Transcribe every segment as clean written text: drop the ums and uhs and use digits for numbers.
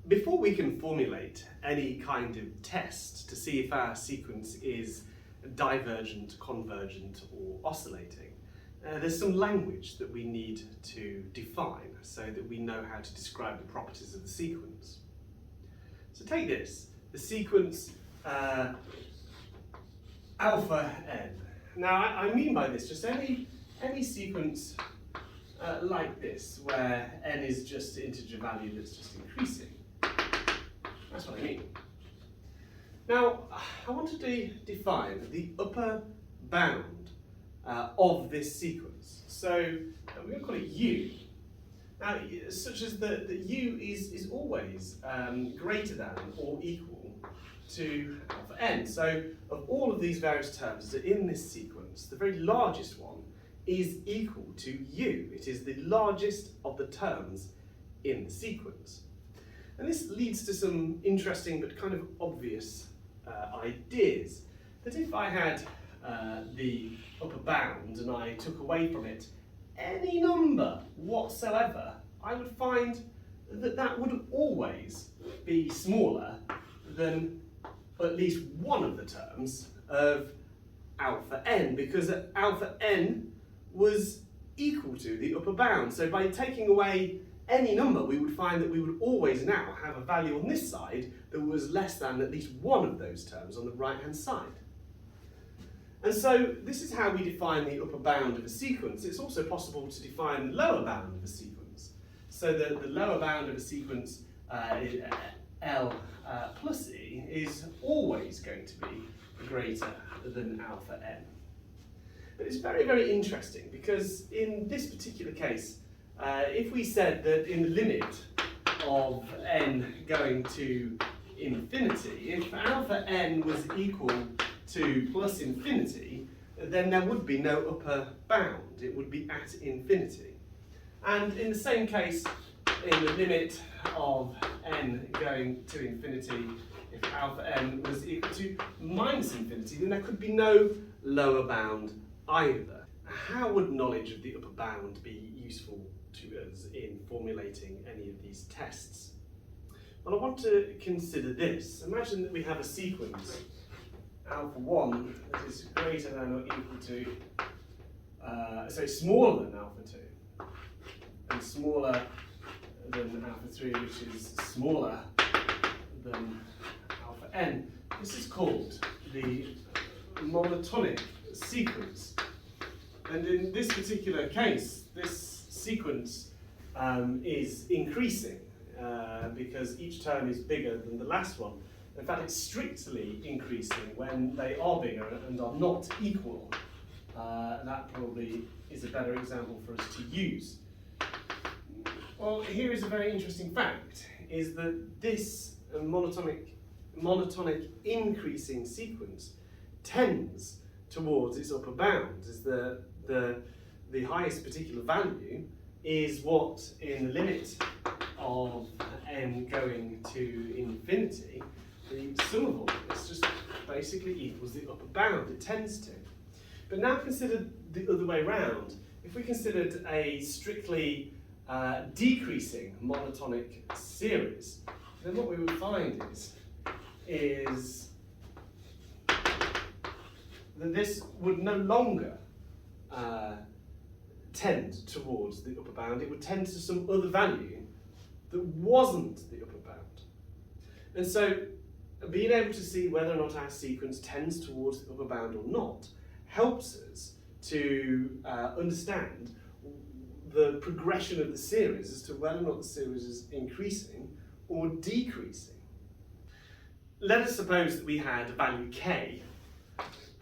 Before we can formulate any kind of test to see if our sequence is divergent, convergent or oscillating, there's some language that we need to define so that we know how to describe the properties of the sequence. So take this, the sequence alpha n. Now I mean by this just any sequence like this, where n is just an integer value that's just increasing. That's what I mean. Now, I want to define the upper bound of this sequence. So we're going to call it u. Now, such as that u is always greater than or equal to alpha n. So of all of these various terms that are in this sequence, the very largest one is equal to u. It is the largest of the terms in the sequence. And this leads to some interesting but kind of obvious ideas. That if I had the upper bound and I took away from it any number whatsoever, I would find that that would always be smaller than at least one of the terms of alpha n, because alpha n was equal to the upper bound. So by taking away any number, we would find that we would always now have a value on this side that was less than at least one of those terms on the right-hand side. And so this is how we define the upper bound of a sequence. It's also possible to define the lower bound of a sequence. So the lower bound of a sequence, L plus E, is always going to be greater than alpha n. But it's very, very interesting because in this particular case, if we said that in the limit of n going to infinity, if alpha n was equal to plus infinity, then there would be no upper bound. It would be at infinity. And in the same case, in the limit of n going to infinity, if alpha n was equal to minus infinity, then there could be no lower bound either. How would knowledge of the upper bound be useful to us in formulating any of these tests? Well, I want to consider this. Imagine that we have a sequence, alpha 1, that is greater than or equal to, so smaller than alpha 2, and smaller than alpha 3, which is smaller than alpha n. This is called the monotonic sequence. And in this particular case, this sequence is increasing because each term is bigger than the last one. In fact, it's strictly increasing when they are bigger and are not equal. That probably is a better example for us to use. Well, here is a very interesting fact, is that this monotonic increasing sequence tends towards its upper bound, as the highest particular value is what, in the limit of n going to infinity, the sum of all this just basically equals the upper bound. It tends to. But now consider the other way round. If we considered a strictly decreasing monotonic series, then what we would find is that this would no longer tend towards the upper bound. It would tend to some other value that wasn't the upper bound. And so being able to see whether or not our sequence tends towards the upper bound or not helps us to understand the progression of the series as to whether or not the series is increasing or decreasing. Let us suppose that we had a value k,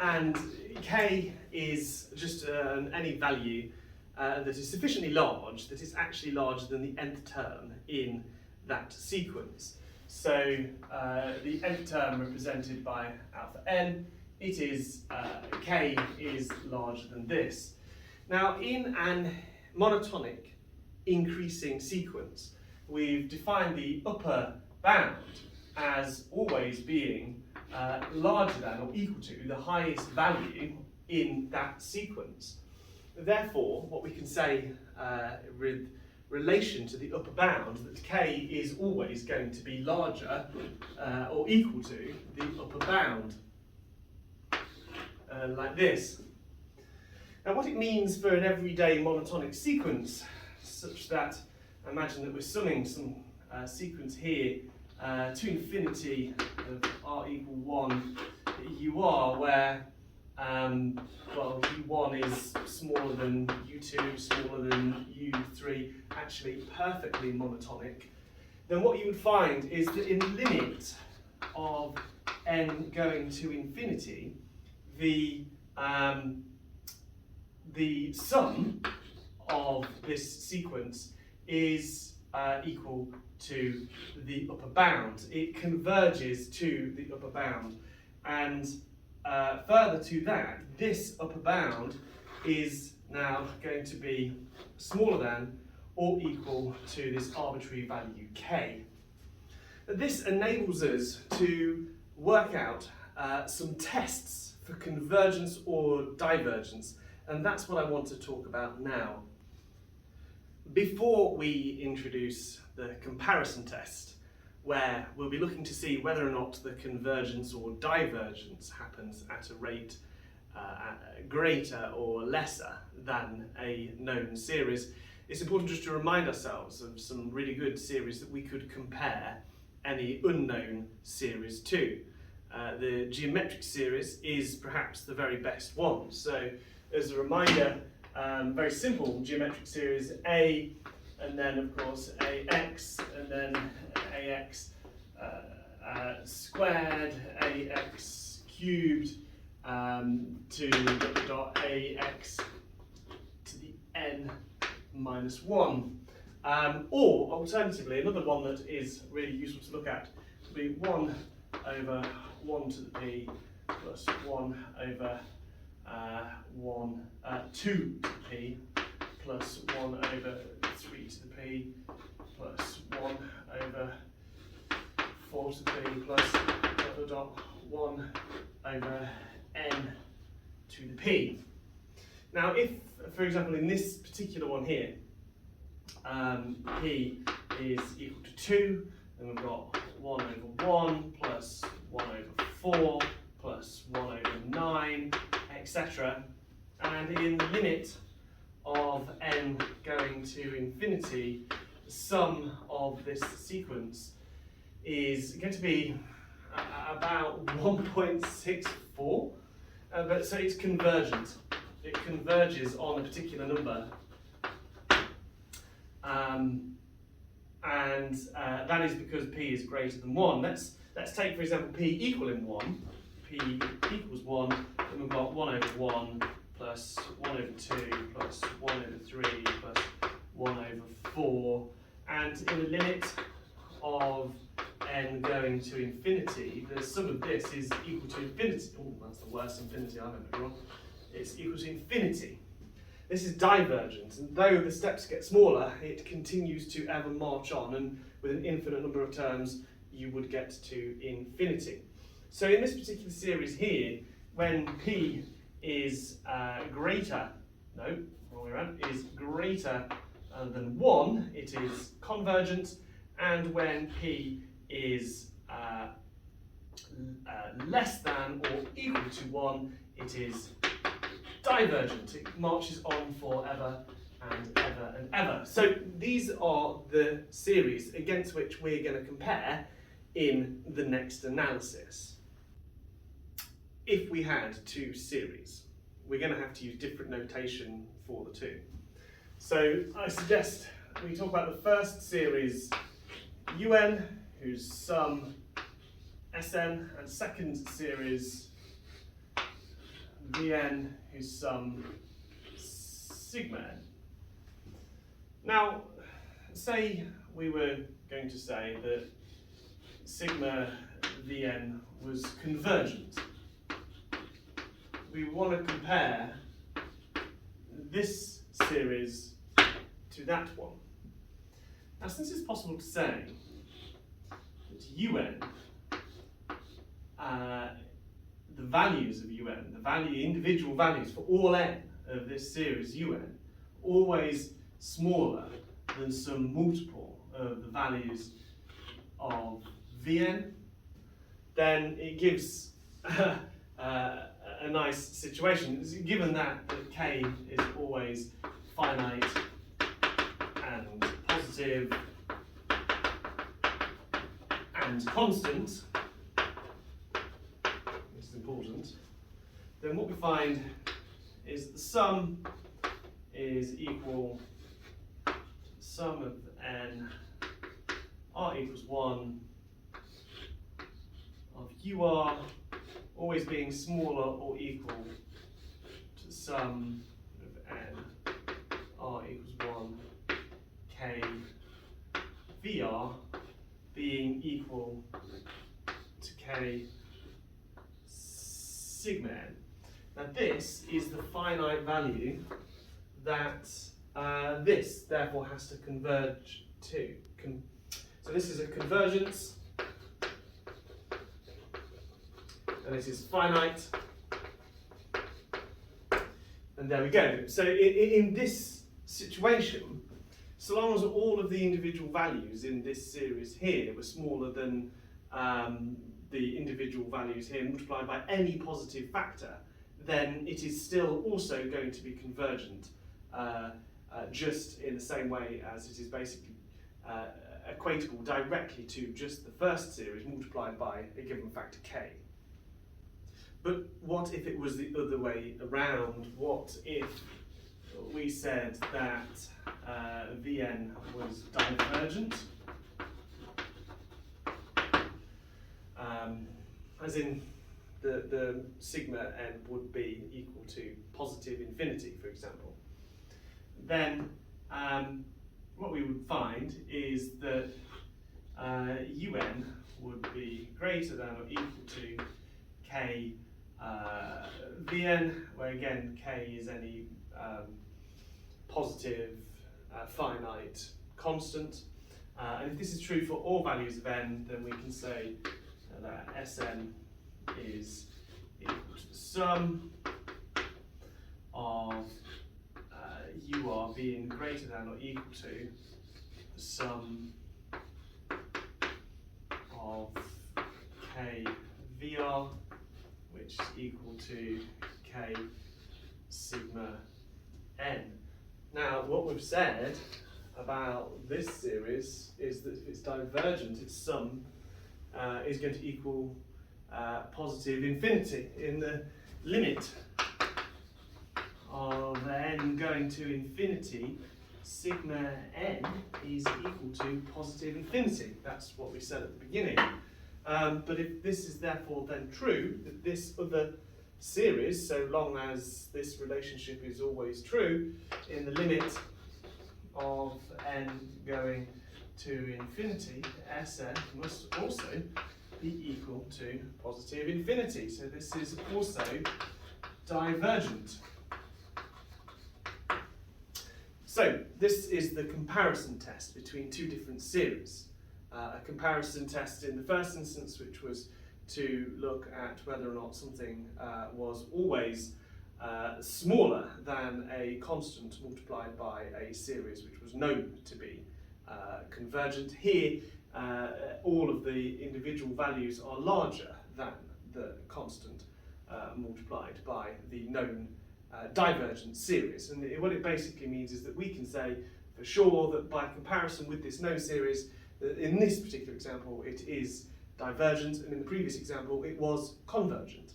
and k is just any value that is sufficiently large that it's actually larger than the nth term in that sequence. So the nth term represented by alpha n, it is k is larger than this. Now, in an monotonic increasing sequence, we've defined the upper bound as always being larger than or equal to the highest value in that sequence. Therefore, what we can say with relation to the upper bound that k is always going to be larger or equal to the upper bound, like this. Now what it means for an everyday monotonic sequence, such that, imagine that we're summing some sequence here to infinity of r equal 1 ur, where well, u1 is smaller than u2, smaller than u3, actually perfectly monotonic, then what you would find is that in the limit of n going to infinity, the sum of this sequence is equal to the upper bound. It converges to the upper bound, and further to that, this upper bound is now going to be smaller than or equal to this arbitrary value k. This enables us to work out some tests for convergence or divergence, and that's what I want to talk about now. Before we introduce the comparison test, where we'll be looking to see whether or not the convergence or divergence happens at a rate greater or lesser than a known series, it's important just to remind ourselves of some really good series that we could compare any unknown series to. The geometric series is perhaps the very best one. So as a reminder, very simple geometric series A, and then of course AX, and then AX squared, AX cubed, to dot AX to the n minus 1. Or alternatively, another one that is really useful to look at would be 1 over 1 to the p plus 1 over 2 to the p plus 1 over 3 to the p plus 1 over 4 to the p plus dot 1 over n to the p. Now if, for example, in this particular one here, p is equal to 2, then we've got 1 over 1 plus 1 over 4 plus 1 over 9, etc. And in the limit of n going to infinity, the sum of this sequence is going to be about 1.64, but so it's convergent. It converges on a particular number, and that is because p is greater than 1. Let's take, for example, p equaling 1. P equals 1, then we've got 1 over 1 plus 1 over 2 plus 1 over 3 plus 1 over 4, and in the limit of n going to infinity, the sum of this is equal to infinity. Oh, that's the worst infinity I've ever drawn. It's equal to infinity. This is divergent, and though the steps get smaller, it continues to ever march on, and with an infinite number of terms, you would get to infinity. So in this particular series here, when p is greater than 1, it is convergent, and when p is less than or equal to 1, it is divergent. It marches on forever and ever and ever. So these are the series against which we're going to compare in the next analysis. If we had two series, we're going to have to use different notation for the two. So I suggest we talk about the first series un, whose sum Sn, and second series Vn, whose sum sigma n. Now, say we were going to say that sigma Vn was convergent. We want to compare this series to that one. Now, since it's possible to say that un, the values of un, the individual values for all n of this series un, always smaller than some multiple of the values of Vn, then it gives a nice situation. Given that k is always finite and positive and constant, which is important, then what we find is the sum is equal to the sum of n r equals 1 of ur always being smaller or equal to the sum of n r equals 1 k vr being equal to k sigma n. Now this is the finite value that this therefore has to converge to. So this is a convergence, and this is finite, and there we go. So in this situation, so long as all of the individual values in this series here were smaller than the individual values here multiplied by any positive factor, then it is still also going to be convergent, just in the same way as it is basically equatable directly to just the first series multiplied by a given factor k. But what if it was the other way around? What if we said that Vn was divergent? As in the sigma n would be equal to positive infinity, for example. Then what we would find is that un would be greater than or equal to k Vn, where again k is any positive finite constant. And if this is true for all values of n, then we can say that Sn is equal to the sum of ur being greater than or equal to the sum of k vr, which is equal to k sigma n. Now, what we've said about this series is that if it's divergent, its sum is going to equal positive infinity. In the limit of n going to infinity, sigma n is equal to positive infinity. That's what we said at the beginning. But if this is therefore then true, that this other series, so long as this relationship is always true, in the limit of n going to infinity, Sn must also be equal to positive infinity. So this is also divergent. So this is the comparison test between two different series. A comparison test in the first instance, which was to look at whether or not something was always smaller than a constant multiplied by a series which was known to be convergent. Here, all of the individual values are larger than the constant multiplied by the known divergent series. And what it basically means is that we can say for sure that by comparison with this known series, in this particular example it is divergent, and in the previous example it was convergent.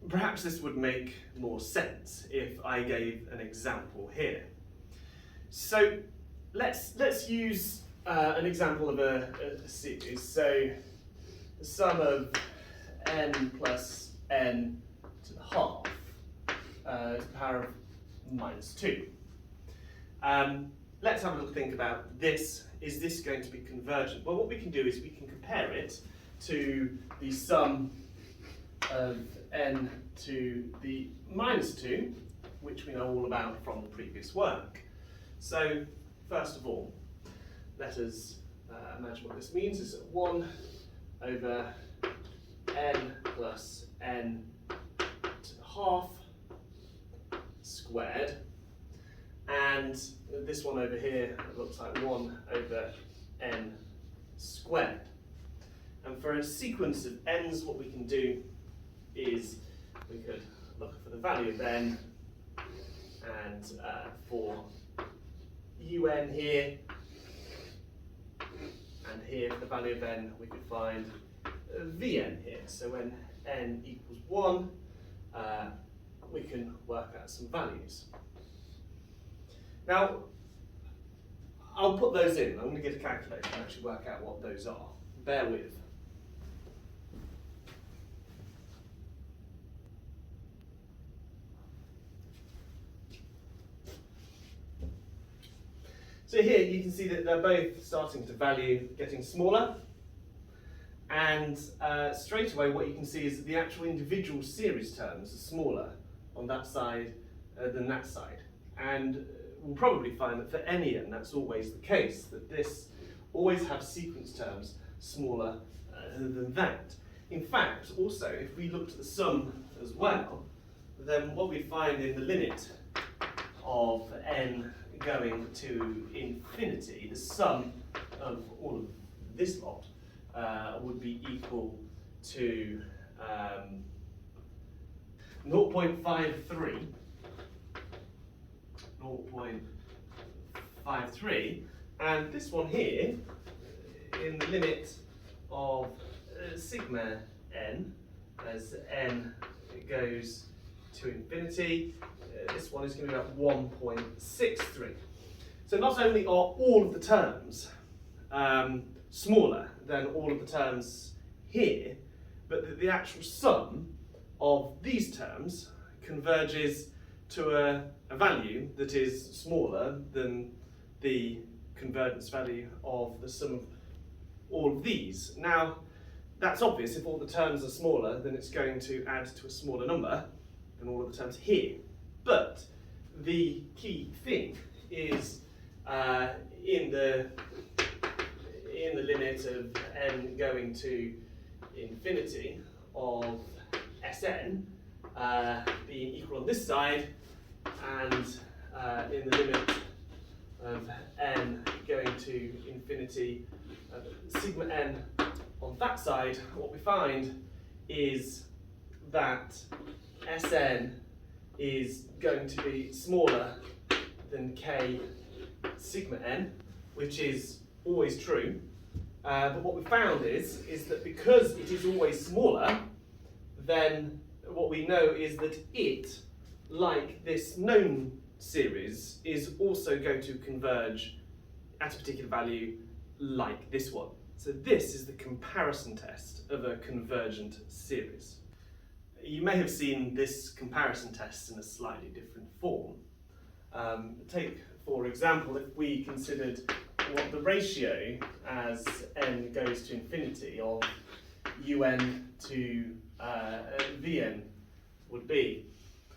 Perhaps this would make more sense if I gave an example here. So let's use an example of a series. So the sum of n plus n to the half to the power of minus 2. Let's have a little think about this. Is this going to be convergent? Well, what we can do is we can compare it to the sum of n to the minus 2, which we know all about from the previous work. So, first of all, let us imagine what this means. Is 1 over n plus n to the half squared. and this one over here looks like 1 over n squared. And for a sequence of n's, what we can do is we could look for the value of n, and for un here, and here for the value of n, we could find vn here. So when n equals 1, we can work out some values. Now, I'll put those in. I'm going to get a calculator and actually work out what those are. Bear with. So here you can see that they're both starting to value getting smaller, and straight away what you can see is that the actual individual series terms are smaller on that side than that side. And we'll probably find that for any n that's always the case, that this always has sequence terms smaller than that. In fact, also, if we looked at the sum as well, then what we find in the limit of n going to infinity, the sum of all of this lot would be equal to 0.53, and this one here, in the limit of sigma n, as n goes to infinity, this one is going to be about 1.63. So not only are all of the terms smaller than all of the terms here, but the actual sum of these terms converges to a value that is smaller than the convergence value of the sum of all of these. Now, that's obvious. If all the terms are smaller, then it's going to add to a smaller number than all of the terms here. But the key thing is in the limit of n going to infinity of Sn being equal on this side, and in the limit of n going to infinity of sigma n on that side, what we find is that Sn is going to be smaller than k sigma n, which is always true. But what we found is that because it is always smaller, then what we know is that it, like this known series, is also going to converge at a particular value like this one. So this is the comparison test of a convergent series. You may have seen this comparison test in a slightly different form. Take, for example, if we considered what the ratio as n goes to infinity of un to vn would be.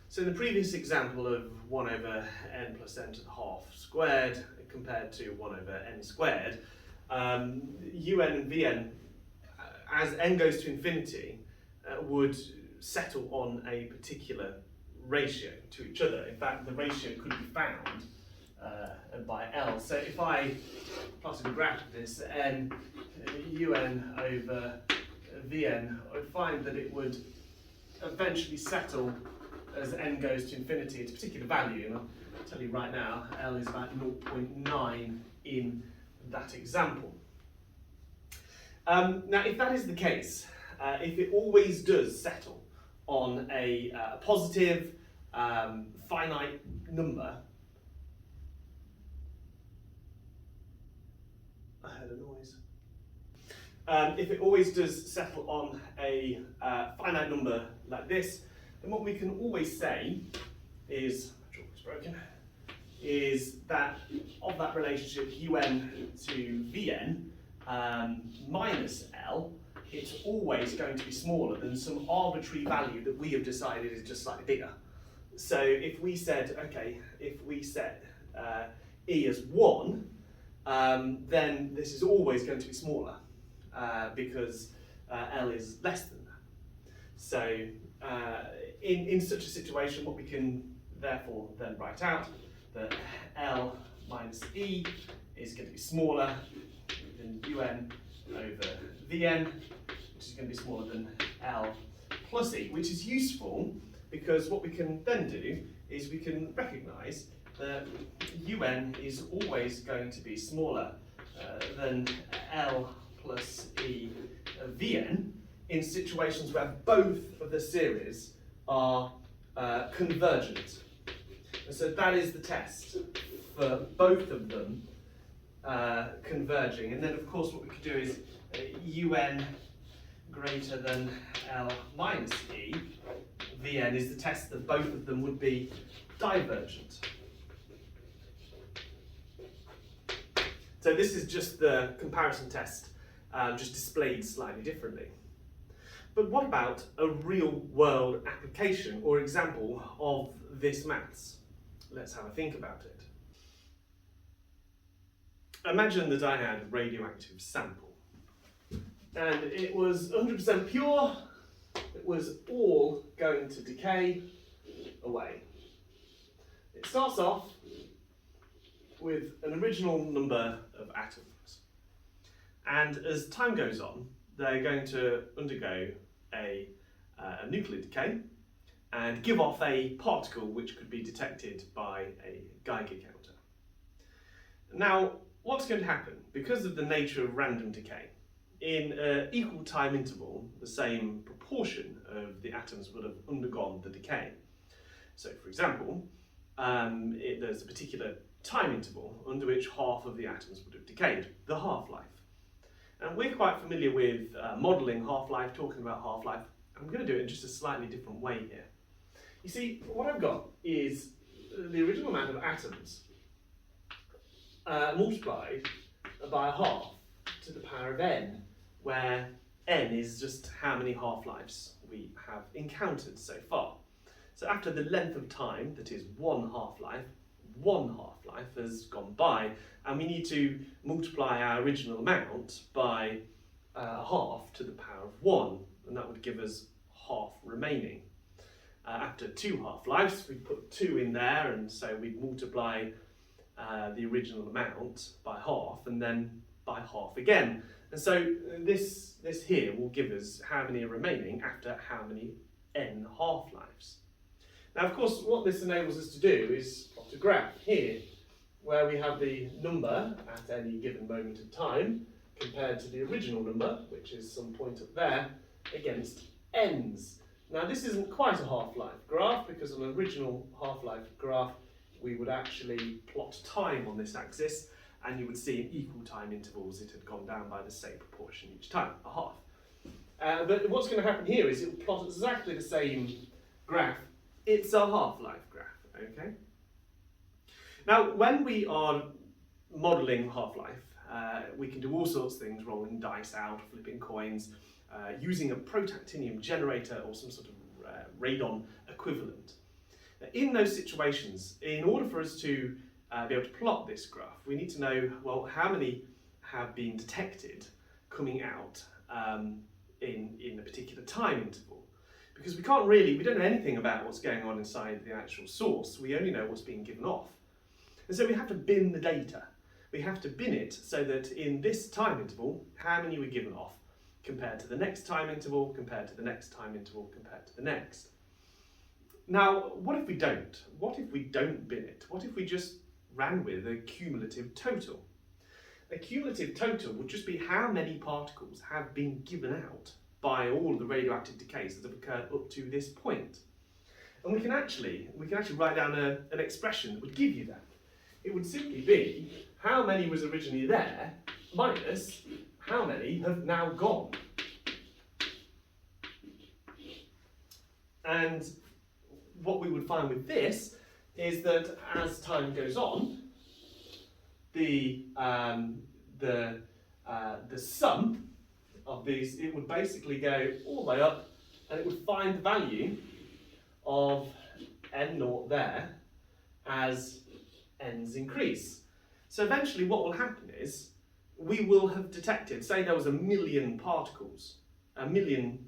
So in the previous example of 1 over n plus n to the half squared compared to 1 over n squared, un and vn, as n goes to infinity, would settle on a particular ratio to each other. In fact, the ratio could be found by L. So if I plotted a graph of this, n un over vn, I would find that it would eventually settle as n goes to infinity at a particular value. And I'll tell you right now, L is about 0.9 in that example. Now, if that is the case, if it always does settle on a positive finite number, I heard a noise. If it always does settle on a finite number like this, then what we can always say is, my chalk is broken, is that of that relationship un to vn minus L, it's always going to be smaller than some arbitrary value that we have decided is just slightly bigger. So if we said, okay, if we set E as 1, then this is always going to be smaller because L is less than that. So in such a situation, what we can therefore then write out that L minus E is going to be smaller than UN over Vn, which is going to be smaller than L plus E, which is useful because what we can then do is we can recognise that UN is always going to be smaller than L plus E Vn in situations where both of the series are convergent. And so that is the test for both of them converging. And then of course what we could do is UN greater than L minus E, Vn is the test that both of them would be divergent. So this is just the comparison test, just displayed slightly differently. But what about a real world application or example of this maths? Let's have a think about it. Imagine that I had a radioactive sample and it was 100% pure, it was all going to decay away. It starts off with an original number of atoms, and as time goes on they're going to undergo a nuclear decay and give off a particle which could be detected by a Geiger counter. Now what's going to happen, because of the nature of random decay, in an equal time interval the same proportion of the atoms would have undergone the decay. So for example, there's a particular time interval under which half of the atoms would have decayed, the half-life. And we're quite familiar with modelling half-life, talking about half-life. I'm going to do it in just a slightly different way here. You see, what I've got is the original amount of atoms multiplied by a half to the power of n, where n is just how many half-lives we have encountered so far. So after the length of time, that is one half-life has gone by, and we need to multiply our original amount by half to the power of 1, and that would give us half remaining. After two half-lives, we put 2 in there, and so we'd multiply the original amount by half, and then by half again. And so this here will give us how many are remaining after how many n half-lives. Now of course what this enables us to do is plot a graph here, where we have the number at any given moment of time compared to the original number, which is some point up there, against n's. Now this isn't quite a half-life graph, because on an original half-life graph we would actually plot time on this axis, and you would see in equal time intervals it had gone down by the same proportion each time, a half. But what's going to happen here is it will plot exactly the same graph. It's a half-life graph, okay? Now, when we are modelling half-life, we can do all sorts of things, rolling dice out, flipping coins, using a protactinium generator or some sort of radon equivalent. Now, in those situations, in order for us to be able to plot this graph, we need to know, well, how many have been detected coming out in a particular time interval. Because we don't know anything about what's going on inside the actual source, we only know what's being given off. And so we have to bin the data. We have to bin it so that in this time interval, how many were given off compared to the next time interval, compared to the next time interval, compared to the next. Now, what if we don't? What if we don't bin it? What if we just ran with a cumulative total? A cumulative total would just be how many particles have been given out by all of the radioactive decays that have occurred up to this point. And we can actually write down an expression that would give you that. It would simply be how many was originally there minus how many have now gone. And what we would find with this is that as time goes on, the sum of these, it would basically go all the way up, and it would find the value of n0 there as n's increase. So eventually what will happen is we will have detected, say there was 1 million particles, 1 million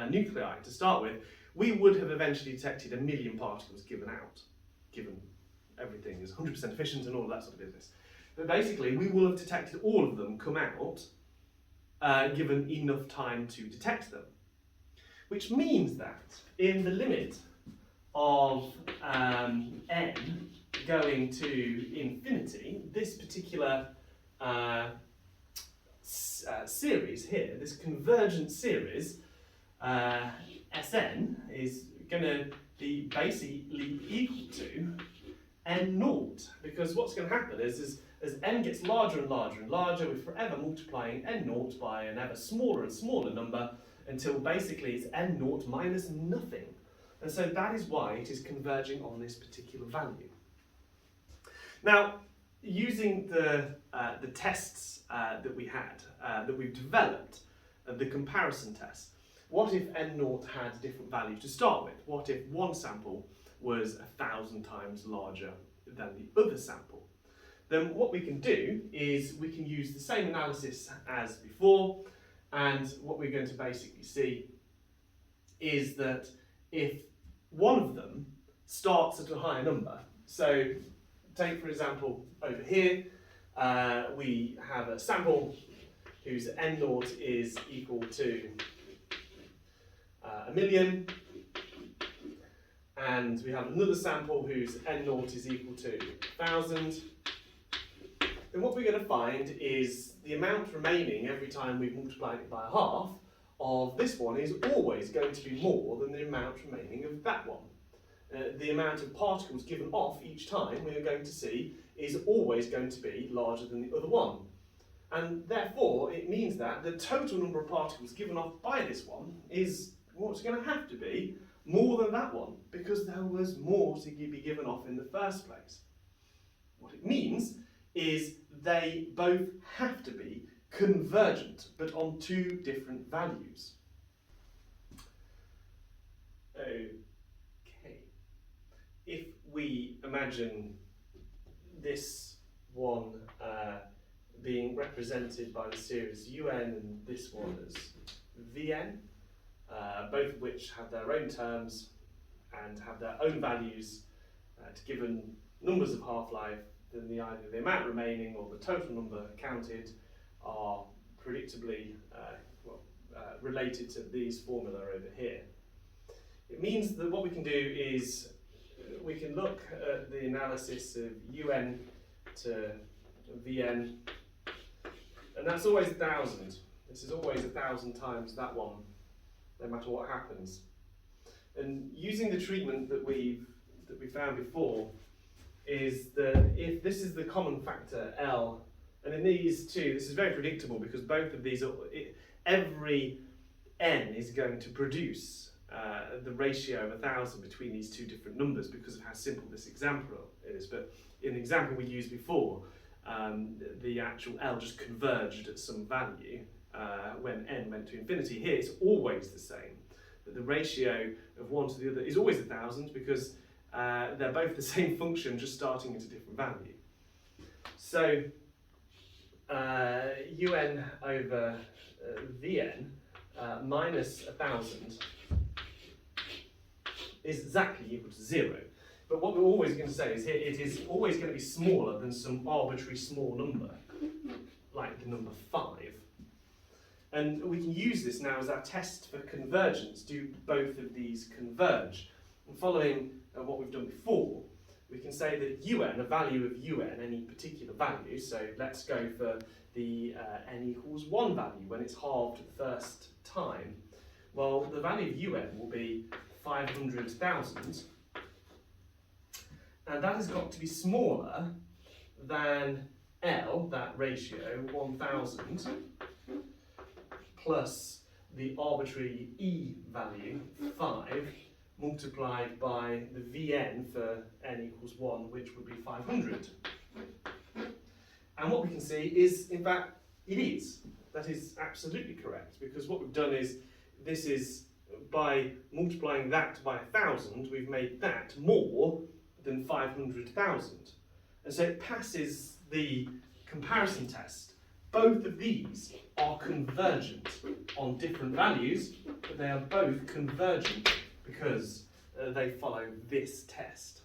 nuclei to start with, we would have eventually detected 1 million particles given everything is 100% efficient and all of that sort of business. But basically, we will have detected all of them come out given enough time to detect them. Which means that in the limit of n going to infinity, this particular series here, this convergent series, Sn, is going to be basically equal to n naught, because what's going to happen is as n gets larger and larger and larger, we're forever multiplying n naught by an ever smaller and smaller number until basically it's n naught minus nothing. And so that is why it is converging on this particular value. Now, using the tests that we had, that we've developed, the comparison tests, what if n naught had different values to start with? What if one sample was 1,000 times larger than the other sample? Then what we can do is we can use the same analysis as before, and what we're going to basically see is that if one of them starts at a higher number, so take for example over here, we have a sample whose n naught is equal to 1,000,000, and we have another sample whose n naught is equal to 1,000. Then what we're going to find is the amount remaining every time we've multiplied it by a half of this one is always going to be more than the amount remaining of that one. The amount of particles given off each time we are going to see is always going to be larger than the other one. And therefore it means that the total number of particles given off by this one is what's going to have to be more than that one, because there was more to be given off in the first place. What it means is they both have to be convergent, but on two different values. Okay. If we imagine this one being represented by the series un and this one as vn, both of which have their own terms and have their own values to given numbers of half-life, then either the amount remaining or the total number counted are predictably related to these formula over here. It means that what we can do is we can look at the analysis of un to vn, and that's always 1,000. This is always 1,000 times that one, no matter what happens. And using the treatment that we found before, is that if this is the common factor L, and in these two, this is very predictable because both of these, every n is going to produce the ratio of 1,000 between these two different numbers because of how simple this example is. But in the example we used before, the actual L just converged at some value when n went to infinity. Here it's always the same. But the ratio of one to the other is always 1,000 because they're both the same function, just starting at a different value. So un over vn minus 1,000 is exactly equal to 0. But what we're always going to say is here it is always going to be smaller than some arbitrary small number, like the number 5. And we can use this now as our test for convergence. Do both of these converge? And following what we've done before, we can say that un, a value of un, any particular value, so let's go for the n equals 1 value when it's halved the first time. Well, the value of un will be 500,000, and that has got to be smaller than L, that ratio, 1,000, plus the arbitrary E value, 5, multiplied by the Vn for n equals 1, which would be 500. And what we can see is, in fact, it is. That is absolutely correct, because what we've done is, this is, by multiplying that by 1,000, we've made that more than 500,000. And so it passes the comparison test. Both of these are convergent on different values, but they are both convergent because they follow this test.